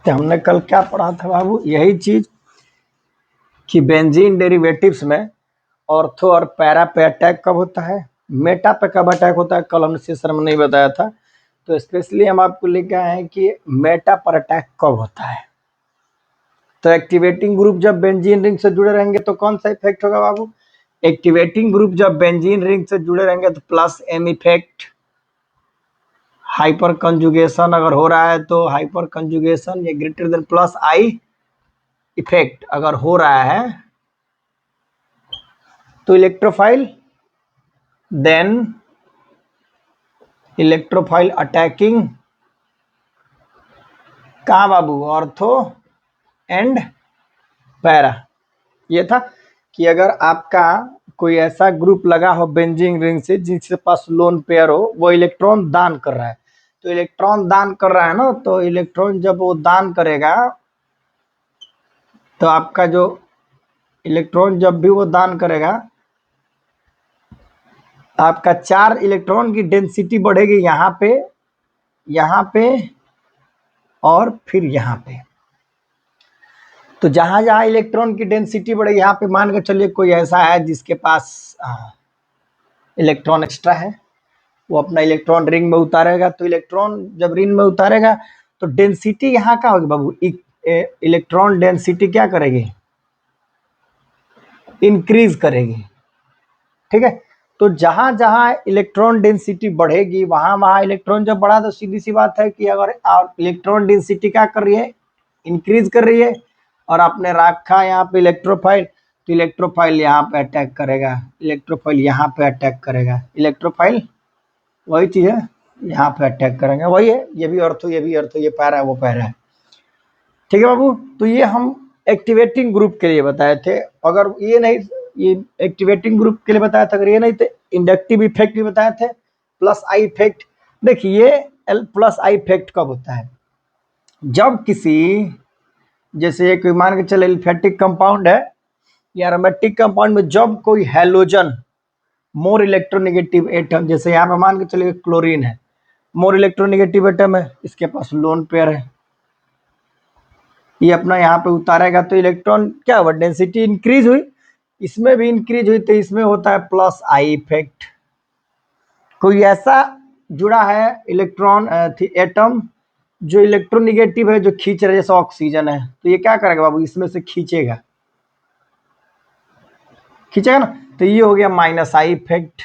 तो हमने कल क्या पढ़ा था बाबू, यही चीज कि बेंजीन डेरिवेटिव्स में ऑर्थो और पैरा पे अटैक कब होता है, मेटा पे कब अटैक होता है, कल हमने सेशन में नहीं बताया था। तो स्पेशली हम आपको लेके आए हैं कि मेटा पर अटैक कब होता है। तो एक्टिवेटिंग ग्रुप जब बेंजीन रिंग से जुड़े रहेंगे तो कौन सा इफेक्ट होगा बाबू, एक्टिवेटिंग ग्रुप जब बेंजीन रिंग से जुड़े रहेंगे तो plus M effect. Hyperconjugation अगर हो रहा है तो हाइपर कंजुगेशन या greater than plus I effect अगर हो रहा है तो इलेक्ट्रोफाइल, देन इलेक्ट्रोफाइल अटैकिंग कहाँ बाबू, ऑर्थो एंड पैरा। ये था कि अगर आपका कोई ऐसा ग्रुप लगा हो बेंजीन रिंग से जिसके पास लोन पेयर हो, वो इलेक्ट्रॉन दान कर रहा है, तो इलेक्ट्रॉन दान कर रहा है ना, तो इलेक्ट्रॉन जब वो दान करेगा तो आपका जो इलेक्ट्रॉन जब भी वो दान करेगा आपका 4 इलेक्ट्रॉन की डेंसिटी बढ़ेगी यहाँ पे और फिर यहाँ पे। तो जहां जहां इलेक्ट्रॉन की डेंसिटी बढ़ेगी, यहाँ पे मान के चलिए कोई ऐसा है जिसके पास इलेक्ट्रॉन एक्स्ट्रा है, वो अपना इलेक्ट्रॉन रिंग में उतारेगा, तो इलेक्ट्रॉन जब रिंग में उतारेगा तो डेंसिटी यहाँ का होगी बाबू, इलेक्ट्रॉन डेंसिटी क्या करेगी, इंक्रीज करेगी। ठीक है, तो जहां जहां इलेक्ट्रॉन डेंसिटी बढ़ेगी वहां वहां इलेक्ट्रॉन जब बढ़ा तो सीधी सी बात है कि अगर इलेक्ट्रॉन डेंसिटी क्या कर रही है, इंक्रीज कर रही है, और आपने रखा यहाँ पे इलेक्ट्रोफाइल, तो इलेक्ट्रोफाइल यहाँ पे अटैक करेगा, इलेक्ट्रोफाइल यहाँ पे अटैक करेगा, इलेक्ट्रोफाइल वही चीज है यहाँ पे अटैक करेंगे, वही है, ये भी अर्थो ये भी अर्थो, ये पैरा है वो पैरा है। ठीक है बाबू, तो ये हम एक्टिवेटिंग ग्रुप के लिए बताए थे। अगर ये नहीं, ये एक्टिवेटिंग ग्रुप के लिए बताया था, अगर ये नहीं तो इंडक्टिव इफेक्ट भी बताए थे, प्लस आई इफेक्ट। देखिए एल प्लस आई इफेक्ट कब होता है, जब किसी, जैसे कोई मान के चले एल्फेटिक कंपाउंड है या एरोमेटिक कंपाउंड में जब कोई हैलोजन मोर इलेक्ट्रोनेगेटिव एटम, जैसे यहाँ पे मान के चलिए क्लोरीन है, मोर इलेक्ट्रोनेगेटिव एटम है, इसके पास लोन पेयर है, ये अपना यहाँ पे उतारेगा तो इलेक्ट्रॉन क्या हुआ, डेंसिटी इंक्रीज हुई, इसमें भी इंक्रीज हुई, तो इसमें होता है प्लस आई इफेक्ट। कोई ऐसा जुड़ा है इलेक्ट्रॉन एटम जो इलेक्ट्रोनेगेटिव है, जो खींच रहा है, जैसे ऑक्सीजन है, तो ये क्या करेगा बाबू, इसमें से खींचेगा ना, तो ये हो गया माइनस आई इफेक्ट।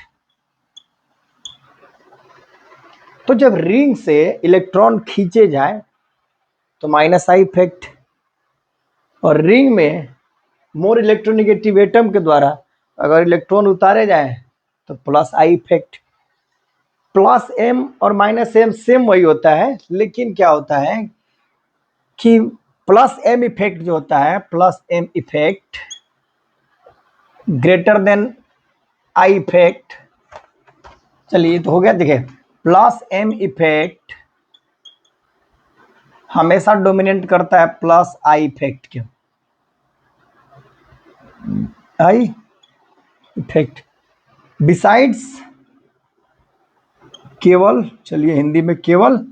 तो जब रिंग से इलेक्ट्रॉन खींचे जाए तो माइनस आई इफेक्ट, और रिंग में मोर इलेक्ट्रोनेगेटिव एटम के द्वारा अगर इलेक्ट्रॉन उतारे जाए तो plus I effect. Plus M और माइनस एम सेम वही होता है, लेकिन क्या होता है कि प्लस एम इफेक्ट जो होता है, plus M effect greater than I effect. चलिए तो हो गया, देखिए प्लस एम इफेक्ट हमेशा डोमिनेट करता है प्लस आई इफेक्ट के, आई इफेक्ट बिसाइड्स, केवल चलिए हिंदी में केवल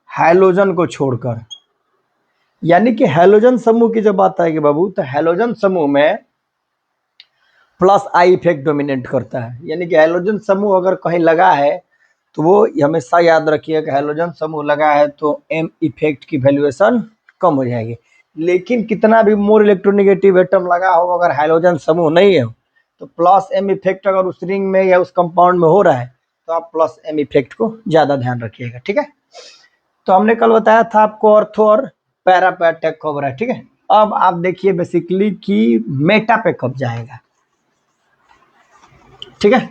हैलोजन को छोड़कर। यानी कि हैलोजन समूह की जब बात आएगी बाबू, तो हैलोजन समूह में प्लस आई इफेक्ट डोमिनेट करता है। यानी कि हैलोजन समूह अगर कहीं लगा है तो वो हमेशा याद रखिए कि हैलोजन समूह लगा है तो एम इफेक्ट की वैल्यूएशन कम हो जाएगी। लेकिन कितना भी मोर इलेक्ट्रोनेगेटिव एटम लगा हो, अगर हैलोजन समूह नहीं है तो प्लस एम इफेक्ट अगर उस रिंग में या उस कंपाउंड में हो रहा है तो आप प्लस एम इफेक्ट को ज्यादा ध्यान रखिएगा। ठीक है, तो हमने कल बताया था आपको ऑर्थो और पैरा पे अटैक कब रहा है। ठीक है, अब आप देखिए बेसिकली कि मेटा पे कब जाएगा। ठीक है,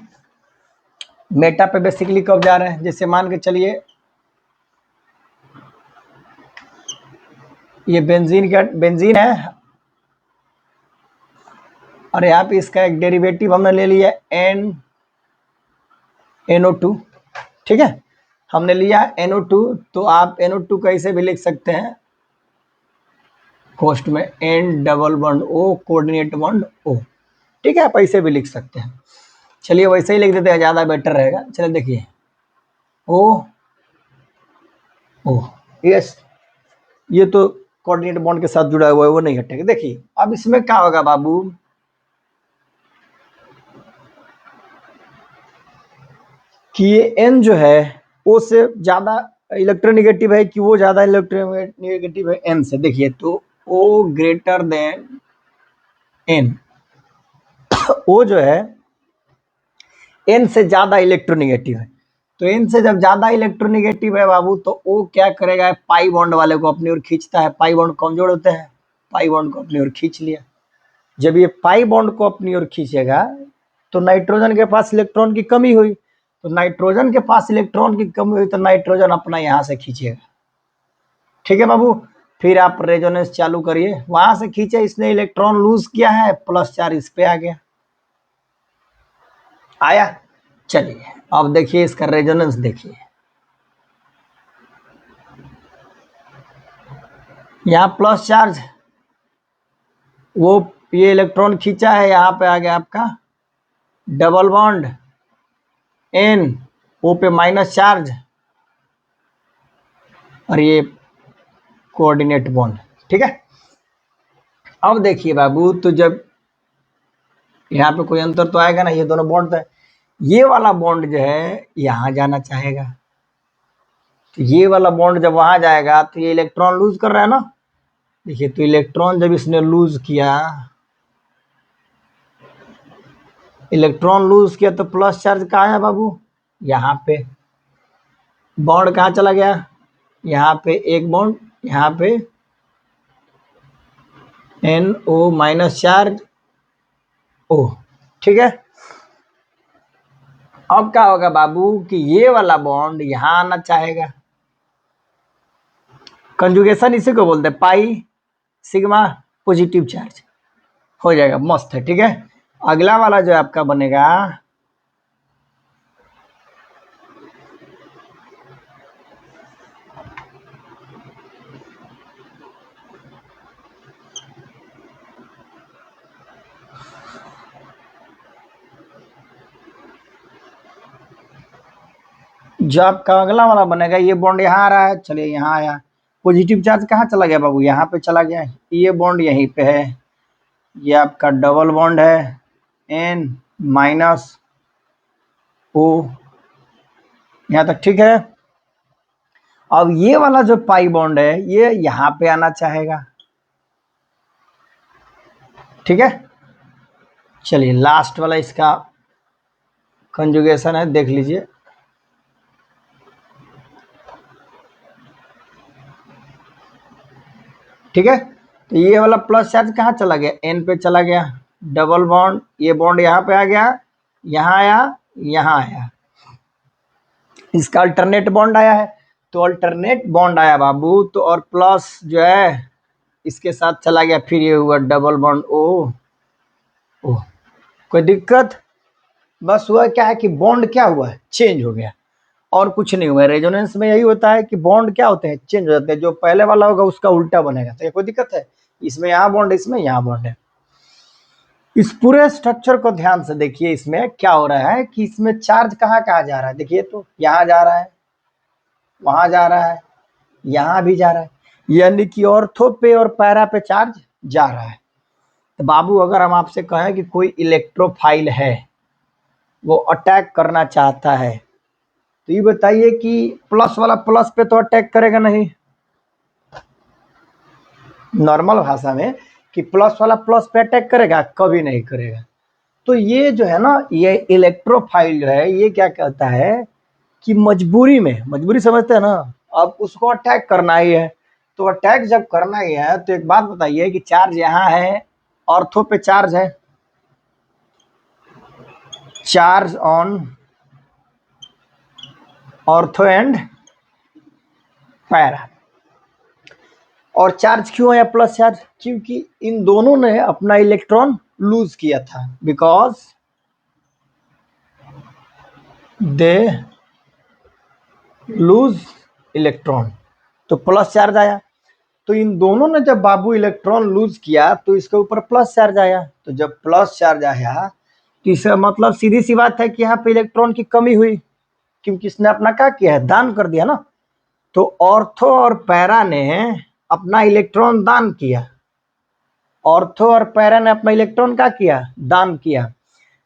मेटा पे बेसिकली कब जा रहे हैं, जैसे मान के चलिए ये बेंजीन है, और यहाँ पे इसका एक डेरिवेटिव हमने ले लिया NO2। ठीक है, हमने लिया NO2, तो आप NO2 कैसे भी लिख सकते हैं, कोष्ठ में N double bond O coordinate bond O। ठीक है, आप ऐसे भी लिख सकते हैं, चलिए वैसे ही लिख देते हैं, ज़्यादा बेटर रहेगा। चलिए देखिए O यस, ये तो कोऑर्डिनेट बॉन्ड के साथ जुड़ा हुआ है वो नहीं हटेगा। देखिए अब इसमें क्या होगा बाबू, कि ये N जो है O से ज्यादा इलेक्ट्रोनेगेटिव है कि वो ज्यादा इलेक्ट्रोनेगेटिव है N से। देखिए तो O greater than N, O जो है N से ज्यादा इलेक्ट्रोनेगेटिव है। तो N से जब ज्यादा इलेक्ट्रोनेगेटिव है बाबू तो O क्या करेगा, पाई बॉन्ड वाले को अपनी ओर खींचता है। पाई बॉन्ड कमजोर होते हैं, पाई बॉन्ड को अपनी ओर खींच लिया। जब ये पाई बॉन्ड को अपनी ओर खींचेगा तो नाइट्रोजन के पास इलेक्ट्रॉन की कमी हुई, तो नाइट्रोजन के पास इलेक्ट्रॉन की कमी हुई तो नाइट्रोजन अपना यहां से खींचेगा। ठीक है बाबू, फिर आप रेजोनेंस चालू करिए, वहां से खींचे, इसने इलेक्ट्रॉन लूज किया है, प्लस चार्ज इस पे आ गया, आया। चलिए अब देखिए इसका रेजोनेंस देखिए, यहाँ प्लस चार्ज, वो ये इलेक्ट्रॉन खींचा है, यहाँ पे आ गया आपका डबल बॉन्ड N, O पे माइनस चार्ज, और ये कोऑर्डिनेट बॉन्ड। ठीक है, अब देखिए बाबू, तो जब यहाँ पे कोई अंतर तो आएगा ना, ये दोनों बॉन्ड है, ये वाला बॉन्ड जो है यहाँ जाना चाहेगा, तो ये वाला बॉन्ड जब वहां जाएगा तो ये इलेक्ट्रॉन लूज कर रहा है ना। देखिए तो इलेक्ट्रॉन जब इसने लूज किया, इलेक्ट्रॉन लूज किया तो प्लस चार्ज कहाँ है बाबू, यहाँ पे। बॉन्ड कहाँ चला गया, यहाँ पे एक बॉन्ड, यहाँ पे NO माइनस चार्ज O। ठीक है, अब क्या होगा बाबू कि ये वाला बॉन्ड यहां आना चाहेगा, कंजुगेशन इसी को बोलते हैं, पाई सिग्मा पॉजिटिव चार्ज हो जाएगा, मस्त है। ठीक है, अगला वाला जो आपका बनेगा, जो आपका अगला वाला बनेगा, ये बॉन्ड यहाँ आ रहा है, चलिए यहाँ आया, पॉजिटिव चार्ज कहाँ चला गया बाबू, यहाँ पे चला गया, ये बॉन्ड यहीं पे है, ये आपका डबल बॉन्ड है N माइनस O, यहाँ तक ठीक है। अब ये वाला जो पाई बॉन्ड है ये यहाँ पे आना चाहेगा। ठीक है, चलिए लास्ट वाला इसका कंजुगेशन है, देख लीजिए। ठीक है, तो ये वाला प्लस चार्ज कहाँ चला गया, N पे चला गया, डबल बॉन्ड, ये बॉन्ड यहाँ पे आ गया, यहाँ आया, यहाँ आया, इसका अल्टरनेट बॉन्ड आया है। तो अल्टरनेट बॉन्ड आया बाबू, तो और प्लस जो है इसके साथ चला गया, फिर ये हुआ डबल बॉन्ड O। कोई दिक्कत, बस हुआ क्या है कि बॉन्ड क्या हुआ है, चेंज हो गया, और कुछ नहीं हुआ। रेजोनेंस में यही होता है कि बॉन्ड क्या होते हैं, चेंज हो जाते हैं, जो पहले वाला होगा उसका उल्टा बनेगा। तो ये कोई दिक्कत है, इसमें यहाँ बॉन्ड, इसमें यहाँ बॉन्ड है। इस पूरे स्ट्रक्चर को ध्यान से देखिए, इसमें क्या हो रहा है कि इसमें चार्ज कहाँ कहाँ जा रहा है, देखिए तो यहाँ जा रहा है, वहां जा रहा है, यहाँ भी जा रहा है, यानी कि ऑर्थो पे और पैरा पे चार्ज जा रहा है। तो बाबू अगर हम आपसे कहें कि कोई इलेक्ट्रोफाइल है, वो अटैक करना चाहता है, तो ये बताइए कि प्लस वाला प्लस पे तो अटैक करेगा नहीं, नॉर्मल भाषा में, कि प्लस वाला प्लस पे अटैक करेगा, कभी नहीं करेगा। तो ये जो है ना, ये इलेक्ट्रोफाइल जो है, ये क्या कहता है कि मजबूरी में, मजबूरी समझते हैं ना, अब उसको अटैक करना ही है। तो अटैक जब करना ही है तो एक बात बताइए कि चार्ज यहाँ है, ऑर्थो पे चार्ज है, charge on ortho and para, और चार्ज क्यों है प्लस चार्ज, क्योंकि इन दोनों ने अपना इलेक्ट्रॉन लूज किया था, बिकॉज दे लूज इलेक्ट्रॉन, तो प्लस चार्ज आया। तो इन दोनों ने जब बाबू इलेक्ट्रॉन लूज किया तो इसके ऊपर प्लस चार्ज आया। तो जब प्लस चार्ज आया तो इसका मतलब सीधी सी बात है कि यहाँ पे इलेक्ट्रॉन की कमी हुई, क्योंकि इसने अपना क्या किया है, दान कर दिया ना। तो ऑर्थो और पैरा ने अपना इलेक्ट्रॉन दान किया, ऑर्थो और पैरा ने अपना इलेक्ट्रॉन क्या किया, दान किया।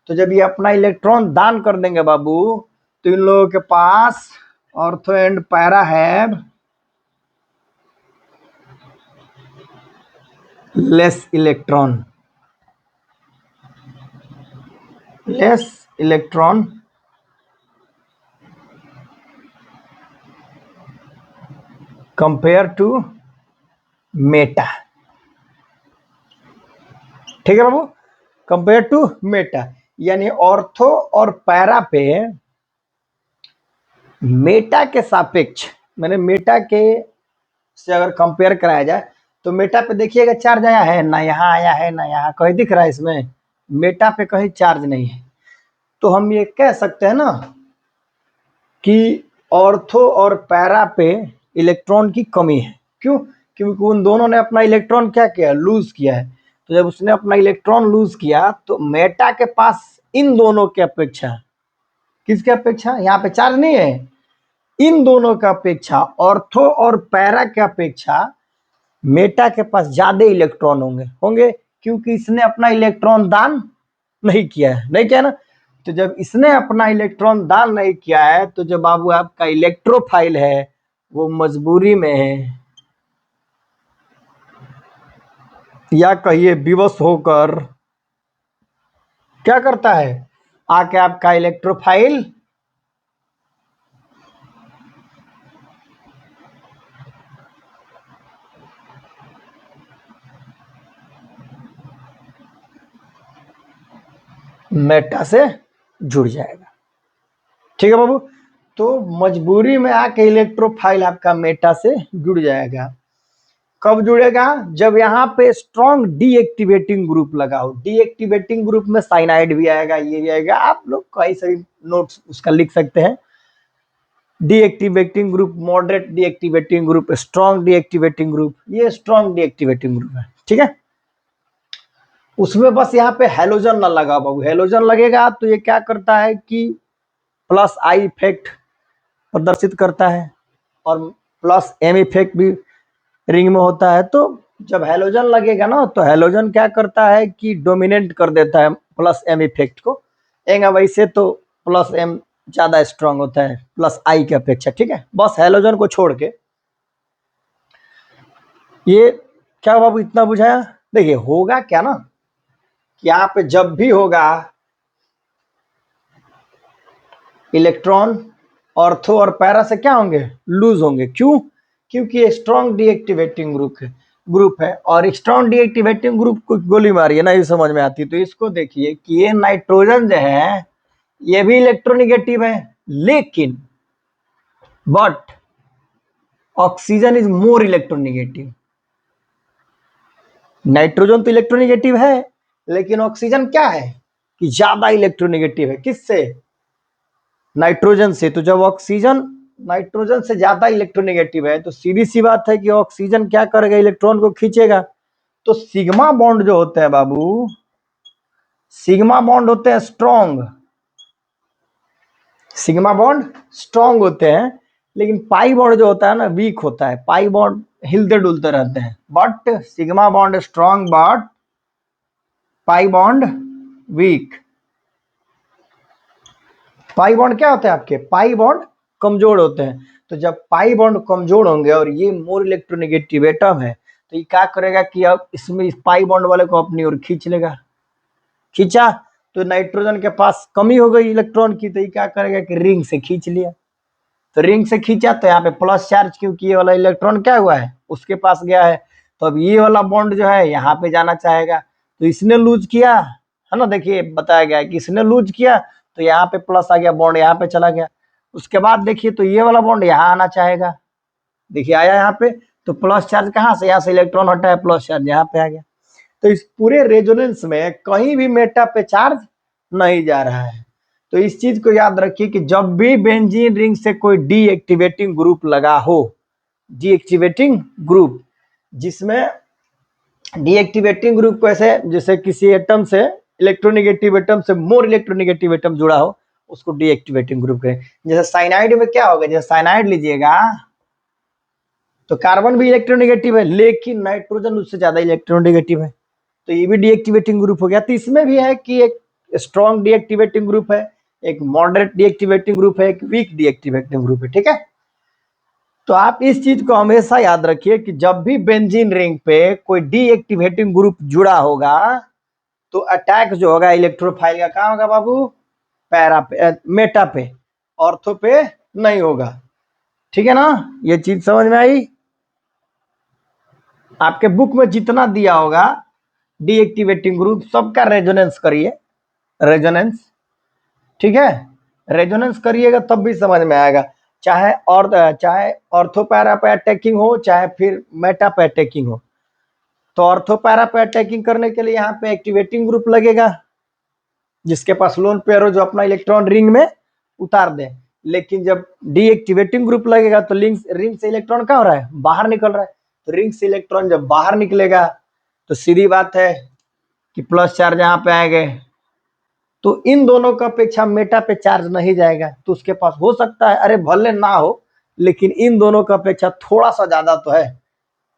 तो जब ये अपना इलेक्ट्रॉन दान कर देंगे बाबू, तो इन लोगों के पास ortho and para have less electron, compare to meta. ठीक है बाबू, कंपेयर टू मेटा, यानी ऑर्थो और पैरा पे मेटा के सापेक्ष, मैंने मेटा के से अगर कंपेयर कराया जाए तो मेटा पे देखिएगा चार्ज आया है ना, यहाँ आया है ना यहाँ, कहीं दिख रहा है इसमें, मेटा पे कहीं चार्ज नहीं है। तो हम ये कह सकते हैं ना कि ऑर्थो और पैरा पे इलेक्ट्रॉन की कमी है। क्यों? क्योंकि उन दोनों ने अपना इलेक्ट्रॉन क्या किया, लूज किया है। तो जब उसने अपना इलेक्ट्रॉन लूज किया तो मेटा के पास इन दोनों के अपेक्षा, किसके अपेक्षा, यहाँ पे चार्ज नहीं है, इन दोनों का अपेक्षा, ऑर्थो और पैरा के अपेक्षा मेटा के पास ज्यादा इलेक्ट्रॉन होंगे क्योंकि इसने अपना इलेक्ट्रॉन दान नहीं किया है, नहीं किया ना। तो जब इसने अपना इलेक्ट्रॉन दान नहीं किया है तो जो बाबू आपका इलेक्ट्रोफाइल है वो मजबूरी में है, या कहिए विवश होकर क्या करता है, आके आपका इलेक्ट्रोफाइल मेटा से जुड़ जाएगा। ठीक है बाबू, तो मजबूरी में आके इलेक्ट्रोफाइल आपका मेटा से जुड़ जाएगा। कब जुड़ेगा, जब यहाँ पे स्ट्रॉन्ग डीएक्टिवेटिंग ग्रुप लगा हो। डीएक्टिवेटिंग ग्रुप में साइनाइड भी आएगा, ये भी आएगा, आप लोग कई सारी नोट्स उसका लिख सकते हैं। Deactivating group, moderate deactivating group, strong deactivating group, ये स्ट्रॉन्ग डीएक्टिवेटिंग ग्रुप है। ठीक है, उसमें बस यहाँ पे हेलोजन ना लगा बाबू, हेलोजन लगेगा तो ये क्या करता है कि प्लस आई इफेक्ट प्रदर्शित करता है और प्लस एम इफेक्ट भी रिंग में होता है। तो जब हेलोजन लगेगा ना तो हेलोजन क्या करता है कि डोमिनेट कर देता है प्लस एम इफेक्ट को, वैसे तो प्लस एम ज्यादा स्ट्रांग होता है प्लस आई की अपेक्षा। ठीक है, बस हेलोजन को छोड़ के ये क्या बाबू, इतना बुझाया। देखिए होगा क्या ना कि यहाँ पे जब भी होगा इलेक्ट्रॉन ऑर्थो और पैरा से क्या होंगे, लूज होंगे। क्यों? क्योंकि ये स्ट्रॉन्ग डीएक्टिवेटिंग ग्रुप है और स्ट्रॉन्ग डीएक्टिवेटिंग ग्रुप को गोली मारी है ना, ये समझ में आती। तो इसको देखिए कि ये नाइट्रोजन जो है ये भी इलेक्ट्रोनिगेटिव है, लेकिन but oxygen is more electronegative. Nitrogen तो इलेक्ट्रोनिगेटिव है लेकिन ऑक्सीजन क्या है कि ज्यादा इलेक्ट्रोनिगेटिव है। किससे? नाइट्रोजन से। तो जब ऑक्सीजन नाइट्रोजन से ज्यादा इलेक्ट्रोनिगेटिव है तो सीधी सी बात है कि ऑक्सीजन क्या करेगा, इलेक्ट्रॉन को खींचेगा। तो सिग्मा बॉन्ड जो होते हैं बाबू, सिग्मा बॉन्ड होते हैं स्ट्रॉन्ग, सिग्मा बॉन्ड स्ट्रॉन्ग होते हैं, लेकिन पाई बॉन्ड जो होता है ना वीक होता है। पाई बॉन्ड हिलते डुलते रहते हैं, but sigma bond strong but pi bond weak. Pi bond क्या होते हैं आपके, पाई बॉन्ड कमजोर होते हैं। तो जब पाई बॉन्ड कमजोर होंगे और ये मोर इलेक्ट्रोनिगेटिव एटम है तो ये क्या करेगा कि अब इसमें इस पाई बॉन्ड वाले को अपनी ओर खींच लेगा। खींचा तो नाइट्रोजन के पास कमी हो गई इलेक्ट्रॉन की, तो ये क्या करेगा कि रिंग से खींच लिया। तो रिंग से खींचा तो यहाँ पे प्लस चार्ज, क्योंकि ये वाला इलेक्ट्रॉन क्या हुआ है उसके पास गया है। तो अब ये वाला बॉन्ड जो है यहाँ पे जाना चाहेगा, तो इसने लूज किया है ना। देखिए बताया गया है कि इसने लूज किया तो यहाँ पे प्लस आ गया, बॉन्ड यहाँ पे चला गया। उसके बाद देखिए तो ये वाला बॉन्ड यहाँ आना चाहेगा, देखिए आया यहाँ पे, तो प्लस चार्ज कहाँ से, यहाँ से इलेक्ट्रॉन हटा है, प्लस चार्ज यहाँ पे आ गया। तो इस पूरे रेजोनेंस में कहीं भी मेटा पे चार्ज नहीं जा रहा है। तो इस चीज को याद रखिए कि जब भी बेंजीन रिंग से कोई डीएक्टिवेटिंग ग्रुप लगा हो, डीएक्टिवेटिंग ग्रुप, जिसमें डीएक्टिवेटिंग ग्रुप को ऐसे जैसे किसी एटम से इलेक्ट्रोनिगेटिव एटम से मोर इलेक्ट्रोनिगेटिव एटम जुड़ा हो, उसको डीएक्टिवेटिंग ग्रुप कहें। जैसे साइनाइड में क्या होगा, जैसे साइनाइड लीजिएगा तो कार्बन भी इलेक्ट्रोनेगेटिव है, लेकिन नाइट्रोजन उससे ज्यादा इलेक्ट्रोनेगेटिव है, तो ये भी डीएक्टिवेटिंग ग्रुप हो गया। तो इसमें भी है कि एक स्ट्रॉन्ग डीएक्टिवेटिंग ग्रुप है, एक मॉडरेट डीएक्टिवेटिंग ग्रुप है, एक वीक डीएक्टिवेटिंग ग्रुप है, ठीक है। तो आप इस चीज को हमेशा याद रखिए कि जब भी बेंजीन रिंग पे कोई डीएक्टिवेटिंग ग्रुप जुड़ा होगा तो अटैक जो होगा इलेक्ट्रोफाइल का कहाँ होगा बाबू, पैरा पे, मेटा पे, ऑर्थो पे नहीं होगा, ठीक है ना। ये चीज समझ में आई। आपके बुक में जितना दिया होगा डीएक्टिवेटिंग ग्रुप सबका रेजोनेंस करिए, रेजोनेंस, ठीक है। रेजोनेंस करिएगा तब भी समझ में आएगा, चाहे ऑर्थो पैरा पे अटैकिंग हो, चाहे फिर मेटा पे अटैकिंग हो। तो ऑर्थो पैरा पे अटैकिंग करने के लिए यहाँ पे एक्टिवेटिंग ग्रुप लगेगा, जिसके पास लोन पेयर हो, जो अपना इलेक्ट्रॉन रिंग में उतार दे। लेकिन जब डीएक्टिवेटिंग ग्रुप लगेगा तो रिंग से इलेक्ट्रॉन क्या हो रहा है, बाहर निकल रहा है। तो रिंग से इलेक्ट्रॉन जब बाहर निकलेगा तो सीधी बात है कि प्लस चार्ज यहाँ पे आएंगे, तो इन दोनों का अपेक्षा मेटा पे चार्ज नहीं जाएगा, तो उसके पास हो सकता है, अरे भले ना हो, लेकिन इन दोनों का अपेक्षा थोड़ा सा ज्यादा तो है,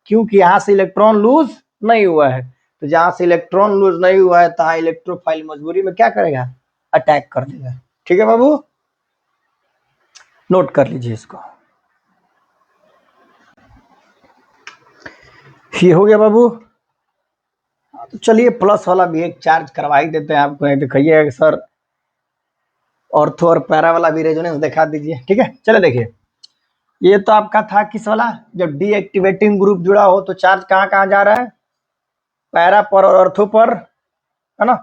क्योंकि यहाँ से इलेक्ट्रॉन लूज नहीं हुआ है। तो जहां से इलेक्ट्रॉन लूज नहीं हुआ है तहां इलेक्ट्रोफाइल मजबूरी में क्या करेगा, अटैक कर देगा, ठीक है बाबू, नोट कर लीजिए इसको। ये हो गया बाबू। तो चलिए प्लस वाला भी एक चार्ज करवा ही देते हैं आपको, नहीं तो कहिएगा कि सर ऑर्थो और पैरा वाला भी रेजोनेंस दिखा दीजिए, ठीक है। चले देखिए, ये तो आपका था किस वाला, जब डीएक्टिवेटिंग ग्रुप जुड़ा हो तो चार्ज कहाँ कहाँ जा रहा है, पैरा पर और ऑर्थो पर, है ना।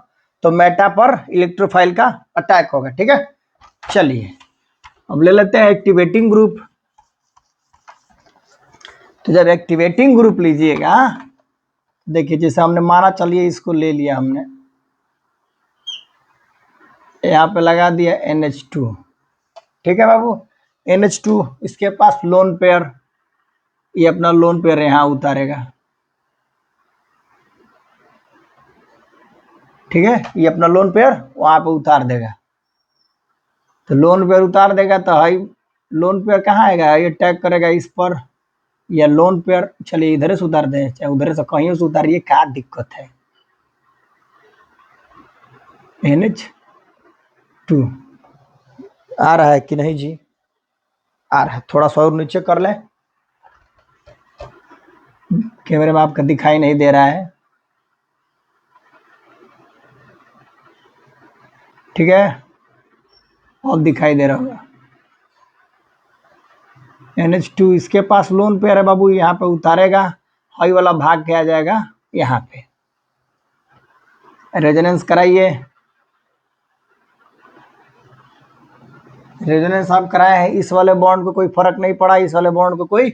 तो मेटा पर इलेक्ट्रोफाइल का अटैक होगा, ठीक है। चलिए अब ले लेते हैं एक्टिवेटिंग ग्रुप। तो जब एक्टिवेटिंग ग्रुप लीजिएगा, देखिए जैसे हमने माना, चलिए इसको ले लिया हमने, यहाँ पे लगा दिया NH2, ठीक है बाबू। NH2 इसके पास लोन पेयर, ये अपना लोन पेयर यहाँ उतारेगा, ठीक है, ये अपना लोन पेयर वहां पे उतार देगा। तो लोन पेयर उतार देगा तो हाई लोन पेयर कहाँ आएगा, ये टैग करेगा इस पर, या लोन पेयर, चलिए इधर से उतार दें, चाहे उधर से कहीं से उतारिए, क्या दिक्कत है। NH2 आ रहा है कि नहीं जी, आ रहा है, थोड़ा सा और नीचे कर ले, कैमरे में आपका दिखाई नहीं दे रहा है, ठीक है, अब दिखाई दे रहा होगा। NH2 इसके पास लोन पेयर है बाबू, यहाँ पे उतारेगा, हाई वाला भाग क्या जाएगा यहाँ पे, रेजोनेंस कराइए। रेजोनेंस आप कराए हैं, इस वाले बॉन्ड को कोई फर्क नहीं पड़ा, इस वाले बॉन्ड को कोई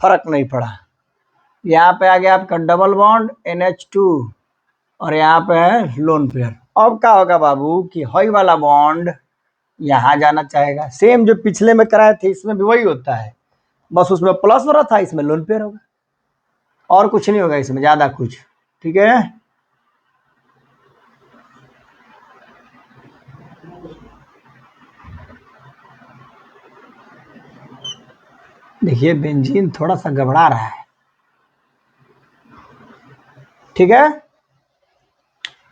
फर्क नहीं पड़ा। यहाँ पे आ गया आपका डबल बॉन्ड NH2 और यहाँ पे है लोन पेयर। अब क्या होगा बाबू कि हाई वाला बॉन्ड यहाँ जाना चाहेगा, सेम जो पिछले में कराए थे इसमें भी वही होता है, बस उसमें प्लस हो रहा था, इसमें लोन पेयर होगा, और कुछ नहीं होगा इसमें ज्यादा कुछ, ठीक है। देखिए बेंजीन थोड़ा सा घबरा रहा है, ठीक है।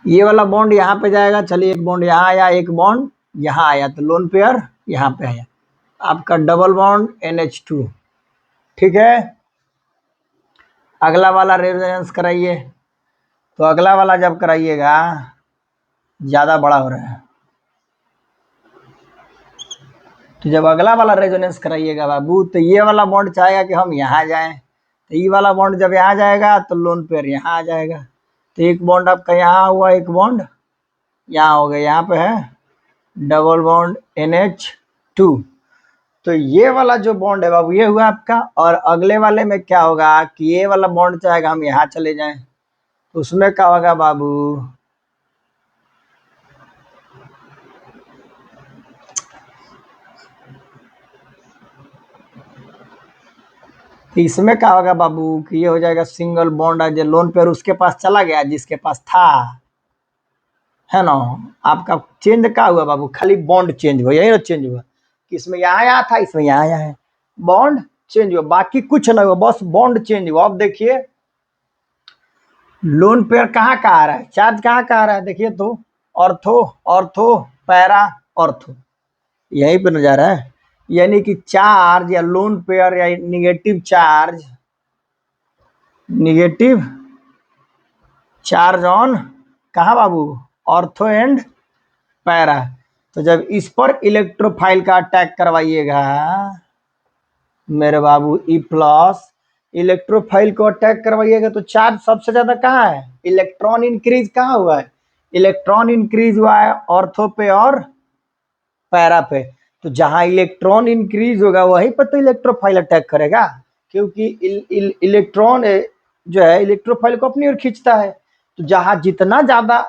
ये वाला बॉन्ड यहाँ पे जाएगा, चलिए एक बॉन्ड यहाँ आया, एक बॉन्ड यहाँ आया, तो लोन पेयर यहाँ पे आया, आपका डबल बॉन्ड NH2, ठीक है। अगला वाला रेजोनेंस कराइए, तो अगला वाला जब कराइएगा ज्यादा बड़ा हो रहा है, तो जब अगला वाला रेजोनेंस कराइएगा बाबू, तो ये वाला बॉन्ड चाहेगा कि हम यहाँ जाएं, तो ये वाला बॉन्ड जब यहाँ जाएगा तो लोन पेयर यहाँ आ जाएगा, तो एक बॉन्ड आपका यहाँ हुआ, एक बॉन्ड यहाँ हो गया, यहाँ पे है डबल बॉन्ड NH2। तो ये वाला जो बॉन्ड है बाबू ये हुआ आपका, और अगले वाले में क्या होगा कि ये वाला बॉन्ड चाहेगा हम यहाँ चले जाएं, तो उसमें क्या होगा बाबू, इसमें क्या होगा बाबू कि ये हो जाएगा सिंगल बॉन्ड, जो लोन पेयर उसके पास चला गया, जिसके पास था, है ना। आपका चेंज क्या हुआ बाबू, खाली बॉन्ड चेंज हुआ, यही ना चेंज हुआ कि इसमें यहाँ आया था, इसमें यहाँ आया है, बॉन्ड चेंज हुआ, बाकी कुछ नहीं हुआ, बस बॉन्ड चेंज हुआ। अब देखिए लोन पेयर कहाँ का आ रहा है, चार्ज कहाँ का आ रहा है, देखिए तो ऑर्थो ऑर्थो पैरा ऑर्थो, यहीं पे नजर है। यानी कि चार्ज या लोन पेयर या negative charge, negative charge on कहाँ बाबू, ऑर्थो एंड पैरा। तो जब इस पर इलेक्ट्रोफाइल का अटैक करवाइएगा मेरे बाबू, ई प्लस इलेक्ट्रोफाइल को अटैक करवाइएगा तो चार्ज सबसे ज्यादा कहाँ है, इलेक्ट्रॉन इंक्रीज कहाँ हुआ है, इलेक्ट्रॉन इंक्रीज हुआ है ऑर्थो पे और पैरा पे। तो जहां इलेक्ट्रॉन इंक्रीज होगा वहीं पर तो इलेक्ट्रोफाइल अटैक करेगा, क्योंकि इलेक्ट्रॉन जो है इलेक्ट्रोफाइल को अपनी ओर खींचता है। तो जहां जितना ज्यादा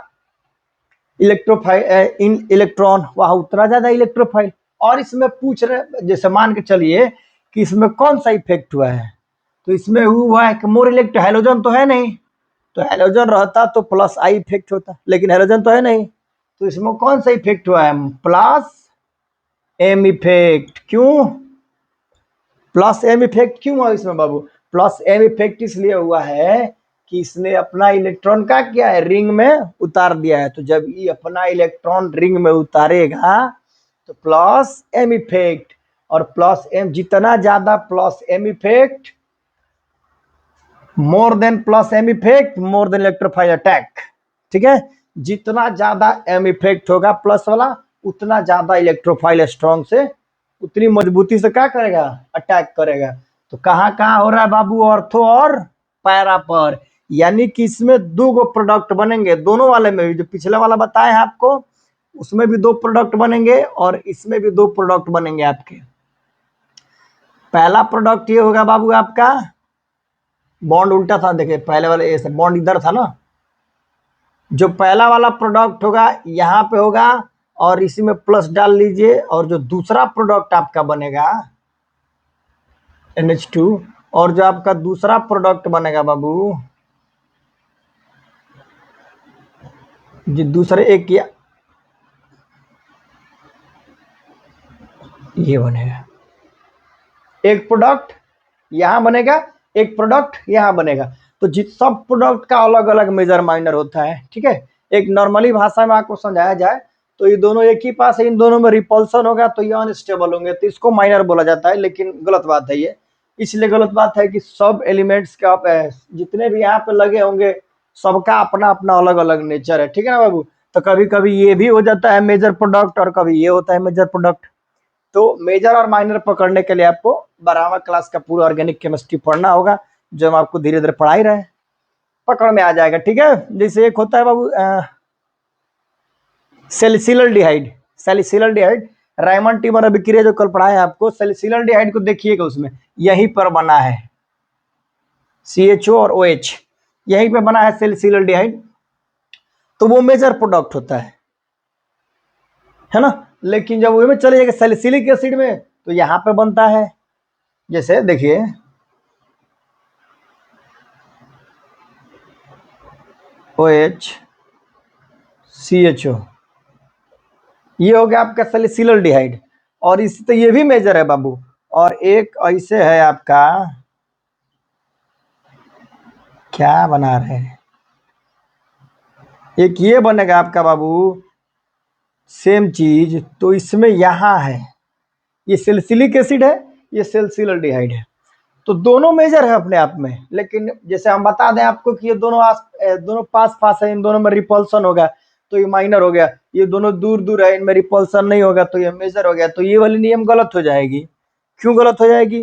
इलेक्ट्रॉन वहां उतना ज्यादा इलेक्ट्रोफाइल। और इसमें पूछ रहे, जैसे मान के चलिए कि इसमें कौन सा इफेक्ट हुआ है, तो इसमें हुआ है कि मोर इलेक्ट्रो, हेलोजन तो है नहीं, तो हेलोजन रहता तो प्लस आई इफेक्ट होता, लेकिन हेलोजन तो है नहीं, तो इसमें कौन सा इफेक्ट हुआ है, प्लस एम इफेक्ट। क्यों प्लस एम इफेक्ट क्यों हुआ इसमें बाबू, प्लस एम इफेक्ट इसलिए हुआ है कि इसने अपना इलेक्ट्रॉन का क्या है, रिंग में उतार दिया है। तो जब ये अपना इलेक्ट्रॉन रिंग में उतारेगा तो प्लस एम इफेक्ट, और प्लस एम जितना ज्यादा plus M effect, more than plus M effect more than electrophile attack. ठीक है, जितना ज्यादा एम इफेक्ट होगा प्लस वाला उतना ज्यादा इलेक्ट्रोफाइल स्ट्रॉन्ग से, उतनी मजबूती से क्या करेगा, अटैक करेगा। तो कहाँ कहाँ हो रहा है बाबू, ऑर्थो और पैरा पर। यानी कि इसमें दो गो प्रोडक्ट बनेंगे, दोनों वाले में भी, जो पिछले वाला बताए हैं आपको उसमें भी दो प्रोडक्ट बनेंगे और इसमें भी दो प्रोडक्ट बनेंगे आपके। पहला प्रोडक्ट ये होगा बाबू आपका, बॉन्ड उल्टा था, देखिए पहले वाले ऐसे बॉन्ड इधर था ना, जो पहला वाला प्रोडक्ट होगा यहाँ पे होगा और इसी में प्लस डाल लीजिए, और जो दूसरा प्रोडक्ट आपका बनेगा NH2, और जो आपका दूसरा प्रोडक्ट बनेगा बाबू, जो दूसरे एक ये बनेगा, एक प्रोडक्ट यहां बनेगा, एक प्रोडक्ट यहां बनेगा। तो जित सब प्रोडक्ट का अलग अलग मेजर माइनर होता है। ठीक है, एक नॉर्मली भाषा में आपको समझाया जाए तो ये दोनों एक ही पास है, इन दोनों में रिपल्सन होगा तो ये अनस्टेबल होंगे, तो इसको माइनर बोला जाता है। लेकिन गलत बात है ये, इसलिए गलत बात है कि सब एलिमेंट्स का जितने भी यहाँ पे लगे होंगे सबका अपना अपना अलग अलग नेचर है। ठीक है ना बाबू, तो कभी कभी ये भी हो जाता है मेजर प्रोडक्ट और कभी ये होता है मेजर प्रोडक्ट। तो मेजर और माइनर पकड़ने के लिए आपको 12वां क्लास का पूरा ऑर्गेनिक केमिस्ट्री पढ़ना होगा, जो हम आपको धीरे धीरे पढ़ा ही रहे हैं, पकड़ में आ जाएगा। ठीक है, जैसे एक होता है बाबू सैलिसिलर डिहाइड, सैलिसिलर डिहाइड रायमंड टीमर अभिक्रिया जो कल पढ़ाया आपको, सैलिसिलर डिहाइड को देखिएगा, उसमें यहीं पर बना है CHO और OH, यहीं पे बना है सैलिसिलर डिहाइड, तो वो मेजर प्रोडक्ट होता है ना। लेकिन जब वो में चले जाएगा सैलिसिलिक एसिड में तो यहाँ पे बनता है, जैसे देखिए OH CHO, ये हो गया आपका सैलिसिलर डिहाइड, और इसी तो ये भी मेजर है बाबू। और एक ऐसे है आपका, क्या बना रहे हैं, एक ये बनेगा आपका बाबू सेम चीज, तो इसमें यहाँ है ये सैलिसिलिक एसिड है, ये सैलिसिलर डिहाइड है, तो दोनों मेजर है अपने आप में। लेकिन जैसे हम बता दें आपको कि ये दोनों पास पास है, इन दोनों में रिपल्सन होगा तो ये माइनर हो गया, ये दोनों दूर दूर है इनमें रिपल्सन नहीं होगा तो ये मेजर हो गया। तो ये वाली नियम गलत हो जाएगी। क्यों गलत हो जाएगी,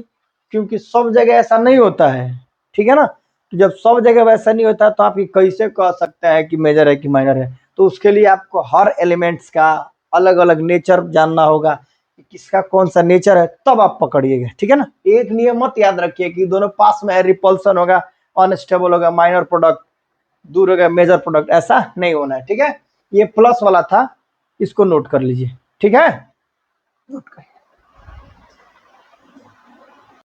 क्योंकि सब जगह ऐसा नहीं होता है। ठीक है ना, तो जब सब जगह वैसा नहीं होता तो आप ये कैसे कह सकते हैं कि मेजर है कि माइनर है। तो उसके लिए आपको हर एलिमेंट्स का अलग अलग नेचर जानना होगा कि किसका कौन सा नेचर है, तब आप पकड़िएगा। ठीक है ना, एक नियम मत याद रखिए कि दोनों पास में है रिपल्सन होगा, अनस्टेबल होगा, माइनर प्रोडक्ट दूर होगा, मेजर प्रोडक्ट, ऐसा नहीं होना है। ठीक है, ये प्लस वाला था, इसको नोट कर लीजिए। ठीक है, नोट कर